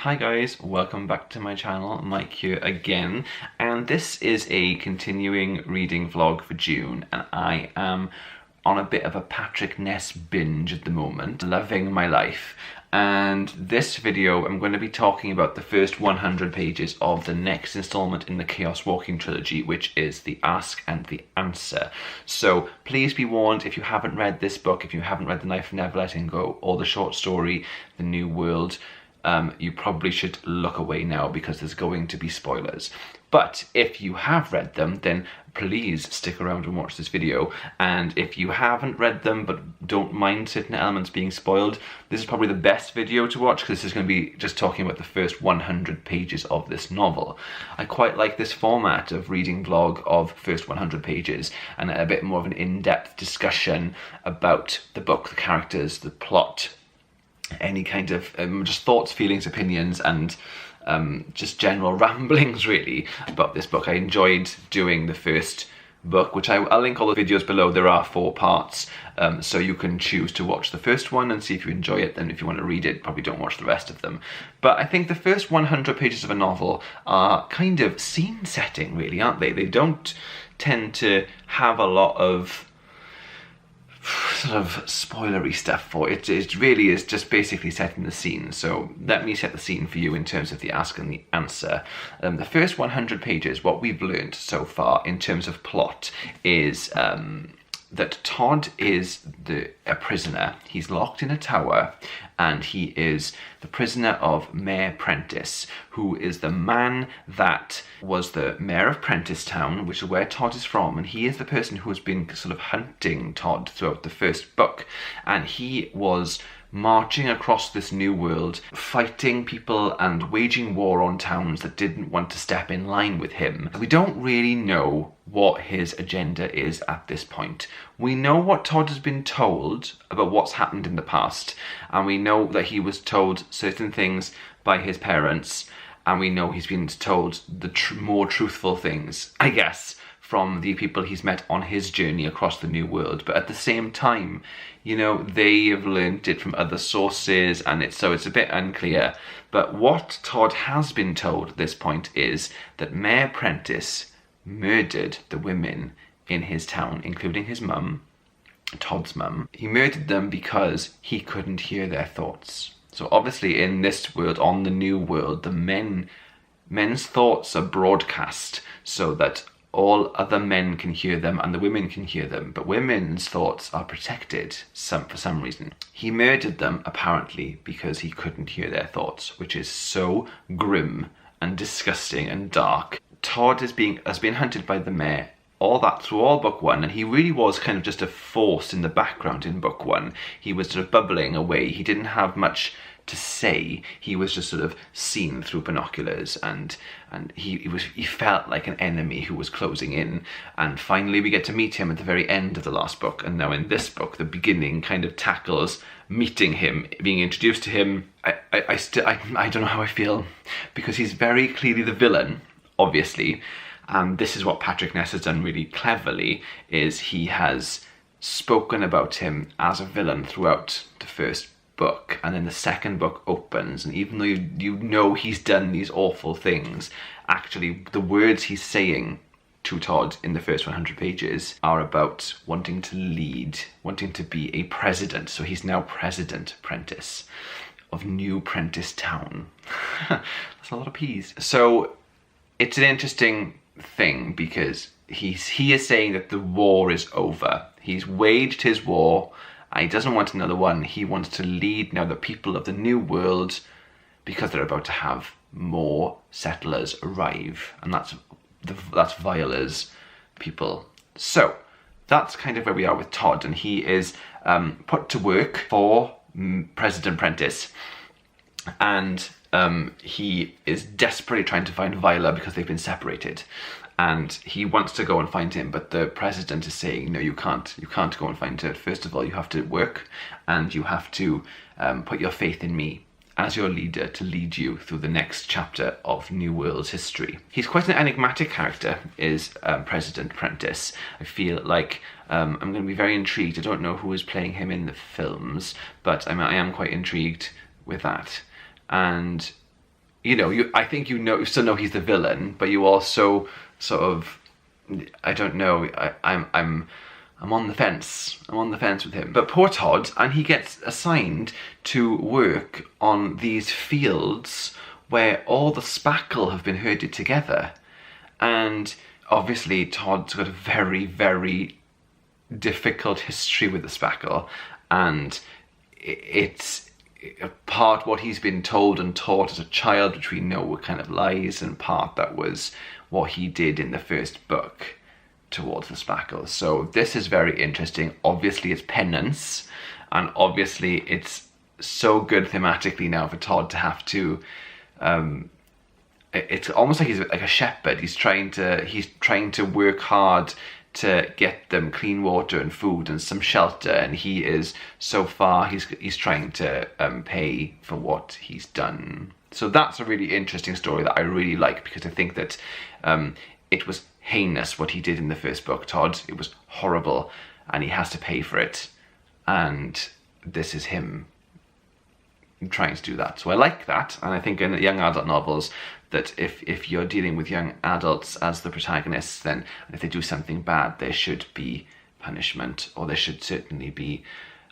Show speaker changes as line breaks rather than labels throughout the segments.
Hi guys, welcome back to my channel, Mike here again, and this is a continuing reading vlog for June, and I am on a bit of a Patrick Ness binge at the moment, loving my life. And this video I'm going to be talking about the first 100 pages of the next installment in the Chaos Walking trilogy, which is The Ask and the Answer. So please be warned, if you haven't read this book, if you haven't read The Knife of Never Letting Go, or the short story The New World, you probably should look away now because there's going to be spoilers. But if you have read them, then please stick around and watch this video. And if you haven't read them but don't mind certain elements being spoiled, this is probably the best video to watch because this is going to be just talking about the first 100 pages of this novel. I quite like this format of reading vlog of first 100 pages and a bit more of an in-depth discussion about the book, the characters, the plot, any kind of just thoughts, feelings, opinions, and just general ramblings really about this book. I enjoyed doing the first book, which I'll link all the videos below. There are 4 parts, so you can choose to watch the first one and see if you enjoy it. Then if you want to read it, probably don't watch the rest of them. But I think the first 100 pages of a novel are kind of scene setting really, aren't they? They don't tend to have a lot of sort of spoilery stuff for it. It really is just basically setting the scene. So let me set the scene for you in terms of the ask and the answer. The first 100 pages, what we've learned so far in terms of plot is that Todd is a prisoner. He's locked in a tower, and he is the prisoner of Mayor Prentice, who is the man that was the mayor of Prentice Town, which is where Todd is from, and he is the person who has been sort of hunting Todd throughout the first book, and he was marching across this new world, fighting people and waging war on towns that didn't want to step in line with him. We don't really know what his agenda is at this point. We know what Todd has been told about what's happened in the past, and we know that he was told certain things by his parents, and we know he's been told the more truthful things, I guess, from the people he's met on his journey across the new world. But at the same time, you know, they have learnt it from other sources, and it's a bit unclear. But what Todd has been told at this point is that Mayor Prentice murdered the women in his town, including his mum, Todd's mum. He murdered them because he couldn't hear their thoughts. So obviously in this world, on the new world, the men's thoughts are broadcast so that all other men can hear them and the women can hear them, but women's thoughts are protected for some reason. He murdered them apparently because he couldn't hear their thoughts, which is so grim and disgusting and dark. Todd has been hunted by the mayor, all that through all book 1, and he really was kind of just a force in the background in book 1. He was sort of bubbling away. He didn't have much to say. He was just sort of seen through binoculars, and he felt like an enemy who was closing in. And finally we get to meet him at the very end of the last book, and now in this book the beginning kind of tackles meeting him, being introduced to him. I don't know how I feel, because he's very clearly the villain, obviously, and this is what Patrick Ness has done really cleverly, is he has spoken about him as a villain throughout the first book, and then the second book opens, and even though you know he's done these awful things, actually the words he's saying to Todd in the first 100 pages are about wanting to lead, wanting to be a president. So he's now President Prentice of New Prentice Town. That's a lot of P's. So it's an interesting thing because he is saying that the war is over. He's waged his war. He doesn't want another one. He wants to lead now the people of the new world, because they're about to have more settlers arrive, and that's Viola's people. So that's kind of where we are with Todd, and he is put to work for President Prentice, and he is desperately trying to find Viola because they've been separated. And he wants to go and find him, but the president is saying, no, you can't go and find her. First of all, you have to work, and you have to put your faith in me as your leader to lead you through the next chapter of New World's history. He's quite an enigmatic character, is President Prentice. I feel like I'm going to be very intrigued. I don't know who is playing him in the films, but I am quite intrigued with that. And you know, I think you still know he's the villain, but you also sort of, I don't know, I'm on the fence. I'm on the fence with him. But poor Todd, and he gets assigned to work on these fields where all the spackle have been herded together. And obviously Todd's got a very, very difficult history with the spackle, and it's part what he's been told and taught as a child, which we know were kind of lies, and part that was what he did in the first book towards the spackle. So this is very interesting. Obviously it's penance, and obviously it's so good thematically now for Todd to have to it's almost like he's like a shepherd. He's trying to work hard to get them clean water and food and some shelter, and he is so far he's trying to pay for what he's done. So that's a really interesting story that I really like, because I think that it was heinous what he did in the first book, Todd. It was horrible, and he has to pay for it, and this is him trying to do that. So I like that, and I think in young adult novels that if you're dealing with young adults as the protagonists, then if they do something bad, there should be punishment, or there should certainly be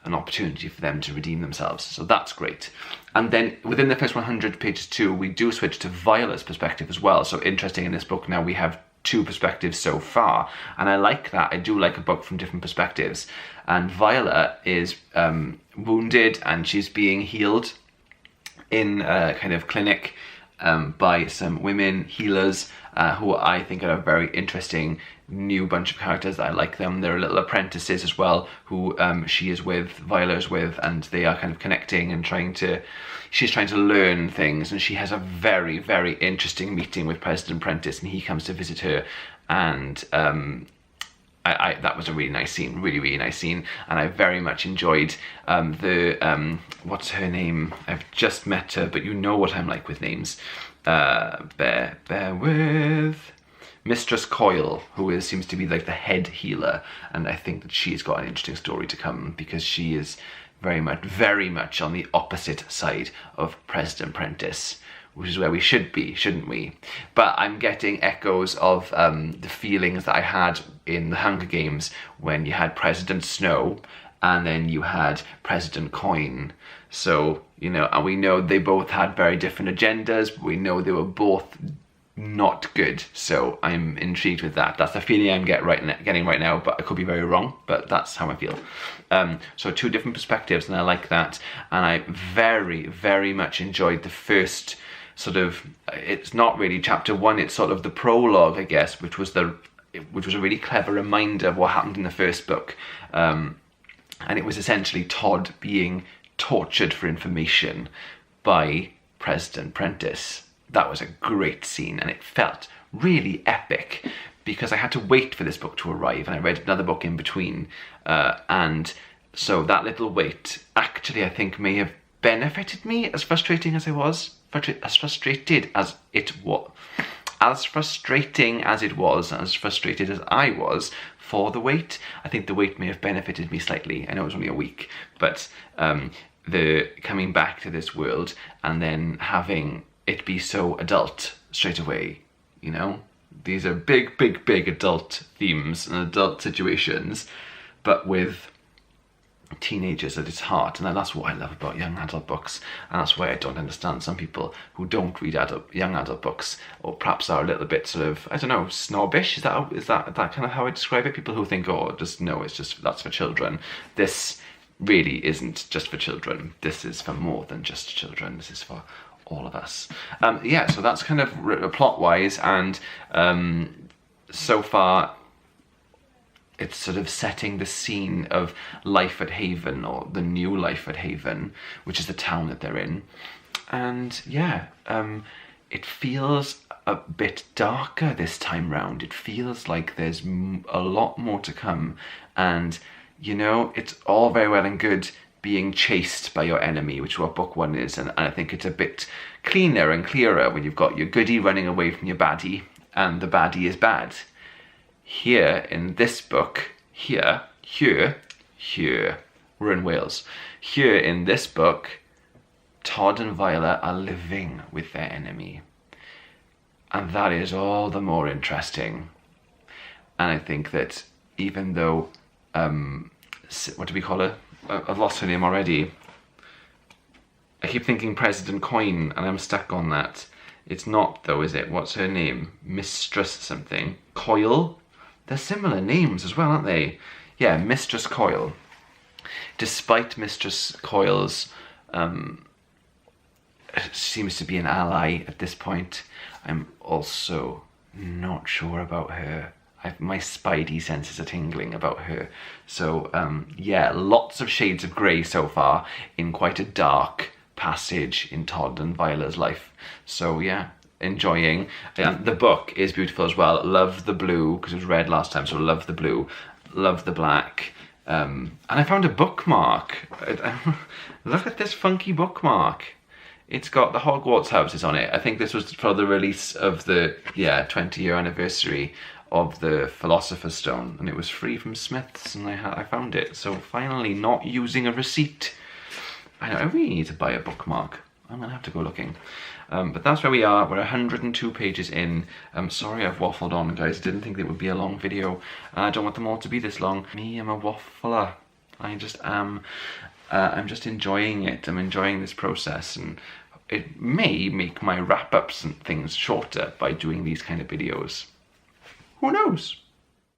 an opportunity for them to redeem themselves. So that's great. And then within the first 100 pages too, we do switch to Viola's perspective as well. So interesting, in this book now we have two perspectives so far, and I like that. I do like a book from different perspectives. And Viola is wounded, and she's being healed in a kind of clinic by some women healers who I think are a very interesting new bunch of characters. I like them. They're little apprentices as well, who she is with, Viola is with, and they are kind of connecting and she's trying to learn things, and she has a very, very interesting meeting with President Prentice, and he comes to visit her, and that was a really nice scene, really, really nice scene, and I very much enjoyed what's her name? I've just met her, but you know what I'm like with names. Bear with Mistress Coyle, who seems to be like the head healer, and I think that she's got an interesting story to come, because she is very much on the opposite side of President Prentice, which is where we should be, shouldn't we? But I'm getting echoes of the feelings that I had in the Hunger Games when you had President Snow and then you had President Coin. So, you know, and we know they both had very different agendas, but we know they were both not good. So I'm intrigued with that. That's the feeling I'm getting right now, but I could be very wrong, but that's how I feel. So two different perspectives, and I like that. And I very, very much enjoyed the first sort of, it's not really chapter one, it's sort of the prologue, I guess, which was a really clever reminder of what happened in the first book. And it was essentially Todd being tortured for information by President Prentice. That was a great scene, and it felt really epic, because I had to wait for this book to arrive, and I read another book in between, and so that little wait actually I think may have benefited me, as frustrating as I was. As frustrated as it was, as frustrating as it was, as frustrated as I was for the wait, I think the wait may have benefited me slightly. I know it was only a week, but the coming back to this world and then having it be so adult straight away, you know? These are big, big, big adult themes and adult situations, but with teenagers at its heart, and that's what I love about young adult books, and that's why I don't understand some people who don't read young adult books, or perhaps are a little bit sort of, I don't know, snobbish. Is that kind of how I describe it? People who think, oh, just no, it's just that's for children. This really isn't just for children. This is for more than just children. This is for all of us. Yeah, so that's kind of plot-wise, and so far it's sort of setting the scene of life at Haven, or the new life at Haven, which is the town that they're in. And yeah, it feels a bit darker this time round. It feels like there's a lot more to come. And, you know, it's all very well and good being chased by your enemy, which is what book one is. And I think it's a bit cleaner and clearer when you've got your goodie running away from your baddie, and the baddie is bad. Here in this book, here, we're in Wales. Here in this book, Todd and Viola are living with their enemy. And that is all the more interesting. And I think that even though, what do we call her? I've lost her name already. I keep thinking President Coin, and I'm stuck on that. It's not though, is it? What's her name? Mistress something. Coil? They're similar names as well, aren't they? Yeah, Mistress Coil. Despite Mistress Coil's seems to be an ally at this point, I'm also not sure about her. My spidey senses are tingling about her. So yeah, lots of shades of grey so far in quite a dark passage in Todd and Viola's life. So yeah, enjoying. The book is beautiful as well. Love the blue, because it was red last time, so love the blue. Love the black. And I found a bookmark. Look at this funky bookmark. It's got the Hogwarts houses on it. I think this was for the release of the 20-year anniversary of the Philosopher's Stone, and it was free from Smiths, and I found it. So finally, not using a receipt. I really need to buy a bookmark. I'm gonna have to go looking. But that's where we are. We're 102 pages in. I'm sorry I've waffled on, guys. I didn't think it would be a long video. I don't want them all to be this long. Me, I'm a waffler. I just am. I'm just enjoying it. I'm enjoying this process, and it may make my wrap-ups and things shorter by doing these kind of videos. Who knows?